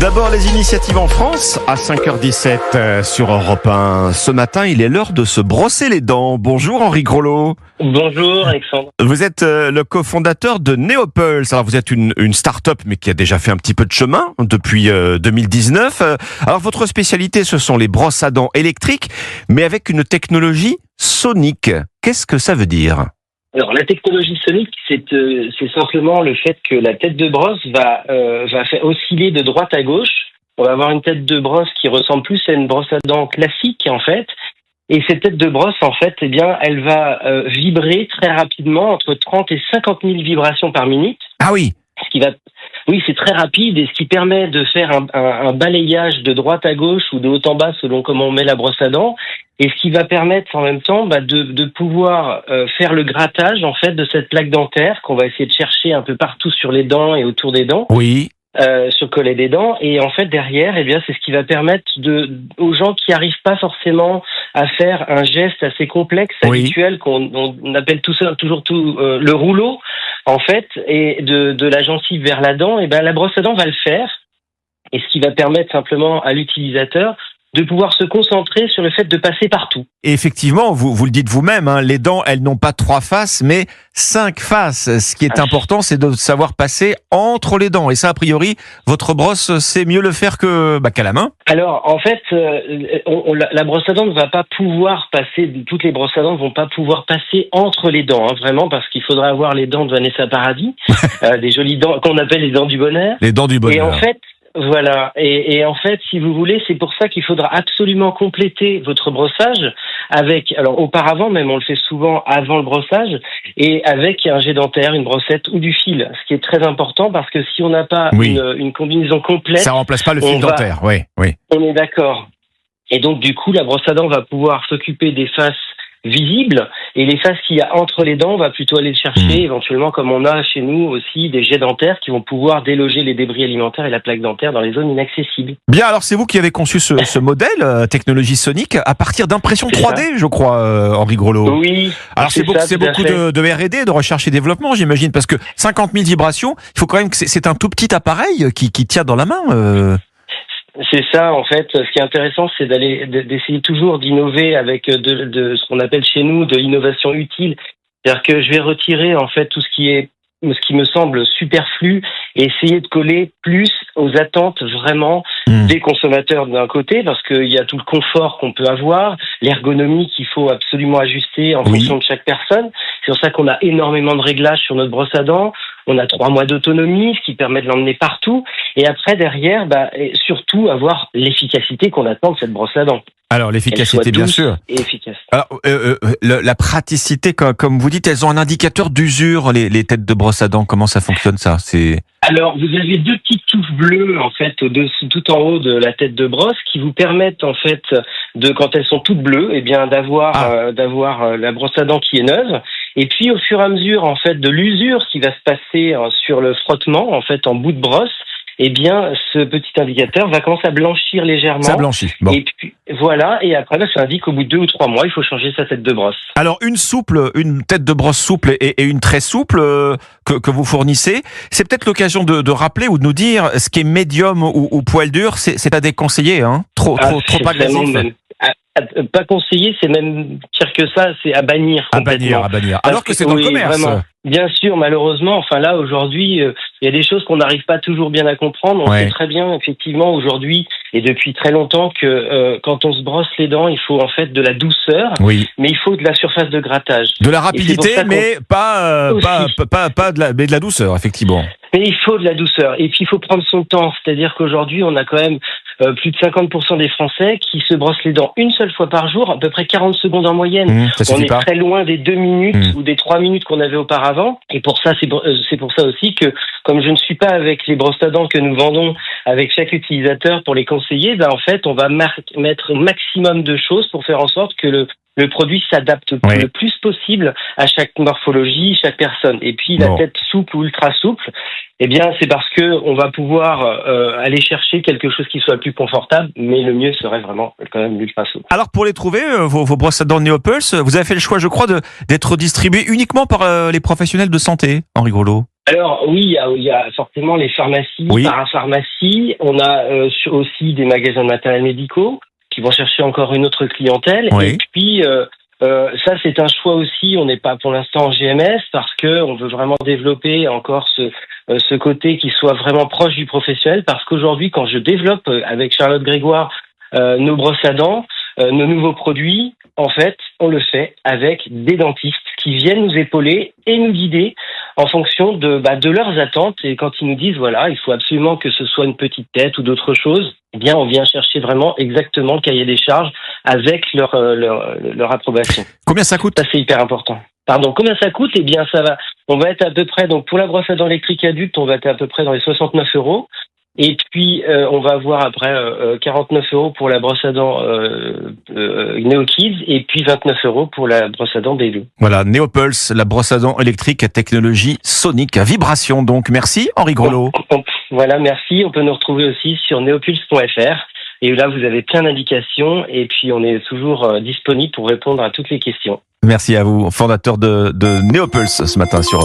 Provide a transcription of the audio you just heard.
D'abord, les initiatives en France, à 5h17 sur Europe 1. Ce matin, il est l'heure de se brosser les dents. Bonjour Henri Grolot. Bonjour Alexandre. Vous êtes le cofondateur de Neopulse. Alors vous êtes une start-up, mais qui a déjà fait un petit peu de chemin depuis 2019. Alors votre spécialité, ce sont les brosses à dents électriques, mais avec une technologie sonique. Qu'est-ce que ça veut dire ? Alors la technologie sonique, c'est simplement le fait que la tête de brosse va faire osciller de droite à gauche. On va avoir une tête de brosse qui ressemble plus à une brosse à dents classique en fait. Et cette tête de brosse, en fait, eh bien, elle va vibrer très rapidement, entre 30 et 50 000 vibrations par minute. Ah oui. Oui, c'est très rapide et ce qui permet de faire un balayage de droite à gauche ou de haut en bas selon comment on met la brosse à dents. Et ce qui va permettre en même temps de pouvoir faire le grattage en fait de cette plaque dentaire qu'on va essayer de chercher un peu partout sur les dents et autour des dents. Oui. Sur le collet des dents, et en fait derrière, eh bien, c'est ce qui va permettre aux gens qui n'arrivent pas forcément à faire un geste assez complexe, habituel, qu'on appelle toujours le rouleau, en fait, et de la gencive vers la dent, et ben la brosse à dents va le faire, et ce qui va permettre simplement à l'utilisateur de pouvoir se concentrer sur le fait de passer partout. Et effectivement, vous le dites vous-même, hein, les dents, elles n'ont pas 3 faces, mais 5 faces. Ce qui est important, c'est de savoir passer entre les dents. Et ça, a priori, votre brosse sait mieux le faire qu'à la main. Alors, en fait, la brosse à dents ne va pas pouvoir passer, toutes les brosses à dents ne vont pas pouvoir passer entre les dents, hein, vraiment, parce qu'il faudra avoir les dents de Vanessa Paradis, des jolies dents qu'on appelle les dents du bonheur. Les dents du bonheur. Et en fait, voilà. Et en fait, si vous voulez, c'est pour ça qu'il faudra absolument compléter votre brossage avec, alors auparavant même, on le fait souvent avant le brossage, et avec un jet dentaire, une brossette ou du fil. Ce qui est très important parce que si on n'a pas une combinaison complète, ça remplace pas le fil dentaire. Oui. On est d'accord. Et donc du coup, la brosse à dents va pouvoir s'occuper des faces visibles, et les faces qu'il y a entre les dents, on va plutôt aller le chercher, éventuellement, comme on a chez nous aussi des jets dentaires qui vont pouvoir déloger les débris alimentaires et la plaque dentaire dans les zones inaccessibles. Bien, alors c'est vous qui avez conçu ce modèle, technologie sonique, à partir d'impression 3D, je crois, Henri Grolot. Oui. Alors c'est beaucoup de R&D, de recherche et développement, j'imagine, parce que 50 000 vibrations, il faut quand même que c'est un tout petit appareil qui tient dans la main. C'est ça, en fait. Ce qui est intéressant, c'est d'essayer toujours d'innover avec de ce qu'on appelle chez nous de l'innovation utile. C'est-à-dire que je vais retirer, en fait, tout ce qui me semble superflu et essayer de coller plus aux attentes vraiment des consommateurs d'un côté, parce qu'il y a tout le confort qu'on peut avoir, l'ergonomie qu'il faut absolument ajuster en fonction de chaque personne. C'est pour ça qu'on a énormément de réglages sur notre brosse à dents. On a 3 mois d'autonomie, ce qui permet de l'emmener partout. Et après, derrière, et surtout avoir l'efficacité qu'on attend de cette brosse à dents. Alors, l'efficacité, bien sûr. Et efficace. Alors, la praticité, comme vous dites, elles ont un indicateur d'usure, les têtes de brosse à dents. Comment ça fonctionne, ça ? Alors, vous avez 2 petites touches bleues, en fait, tout en haut de la tête de brosse, qui vous permettent, en fait, quand elles sont toutes bleues, eh bien, d'avoir la brosse à dents qui est neuve. Et puis, au fur et à mesure, en fait, de l'usure qui va se passer sur le frottement, en fait, en bout de brosse, eh bien, ce petit indicateur va commencer à blanchir légèrement. Ça blanchit. Bon. Et puis, voilà. Et après, ça indique qu'au bout de 2 ou 3 mois, il faut changer sa tête de brosse. Alors, une tête de brosse souple et une très souple que vous fournissez, c'est peut-être l'occasion de rappeler ou de nous dire ce qui est médium ou poil dur, c'est à déconseiller, hein. Trop agressif. Pas conseillé, c'est même pire que ça, c'est à bannir. À bannir. Alors que c'est dans le commerce. Vraiment. Bien sûr, malheureusement, enfin là, aujourd'hui, il y a des choses qu'on n'arrive pas toujours bien à comprendre. On sait très bien, effectivement, aujourd'hui, et depuis très longtemps, que quand on se brosse les dents, il faut en fait de la douceur, mais il faut de la surface de grattage. De la rapidité, mais pas de la douceur, effectivement. Mais il faut de la douceur. Et puis, il faut prendre son temps. C'est-à-dire qu'aujourd'hui, on a quand même plus de 50% des Français qui se brossent les dents une seule fois par jour, à peu près 40 secondes en moyenne. On est très loin des 2 minutes ou des 3 minutes qu'on avait auparavant. Et pour ça, c'est pour ça aussi que, comme je ne suis pas avec les brosses à dents que nous vendons avec chaque utilisateur pour les conseiller, en fait, on va mettre un maximum de choses pour faire en sorte que le produit s'adapte le plus possible à chaque morphologie, chaque personne. Et puis la tête souple ou ultra souple, eh bien c'est parce que on va pouvoir aller chercher quelque chose qui soit plus confortable, mais le mieux serait vraiment quand même l'ultra souple. Alors pour les trouver, vos brosses à dents Neopulse, vous avez fait le choix, je crois, d'être distribuées uniquement par les professionnels de santé, Henri Grolot. Alors oui, il y a forcément les pharmacies, parapharmacies. On a aussi des magasins de matériel médicaux qui vont chercher encore une autre clientèle. Oui. Et puis ça, c'est un choix aussi. On n'est pas pour l'instant en GMS parce que on veut vraiment développer encore ce côté qui soit vraiment proche du professionnel. Parce qu'aujourd'hui, quand je développe avec Charlotte Grégoire nos brosses à dents, nos nouveaux produits, en fait, on le fait avec des dentistes qui viennent nous épauler et nous guider en fonction de leurs attentes. Et quand ils nous disent, voilà, il faut absolument que ce soit une petite tête ou d'autres choses, eh bien, on vient chercher vraiment exactement le cahier des charges avec leur approbation. Combien ça coûte ? Ça, c'est hyper important. Pardon, combien ça coûte ? Eh bien, on va être à peu près, donc pour la brosse à dents électrique adulte, on va être à peu près dans les 69 €. Et puis, on va avoir après 49 € pour la brosse à dents NeoKids et puis 29 € pour la brosse à dents Baby. Voilà, Neopulse, la brosse à dents électrique à technologie sonique, à vibration. Donc, merci Henri Grelot. Voilà, merci. On peut nous retrouver aussi sur neopulse.fr. Et là, vous avez plein d'indications. Et puis, on est toujours disponible pour répondre à toutes les questions. Merci à vous, fondateur de Neopulse ce matin sur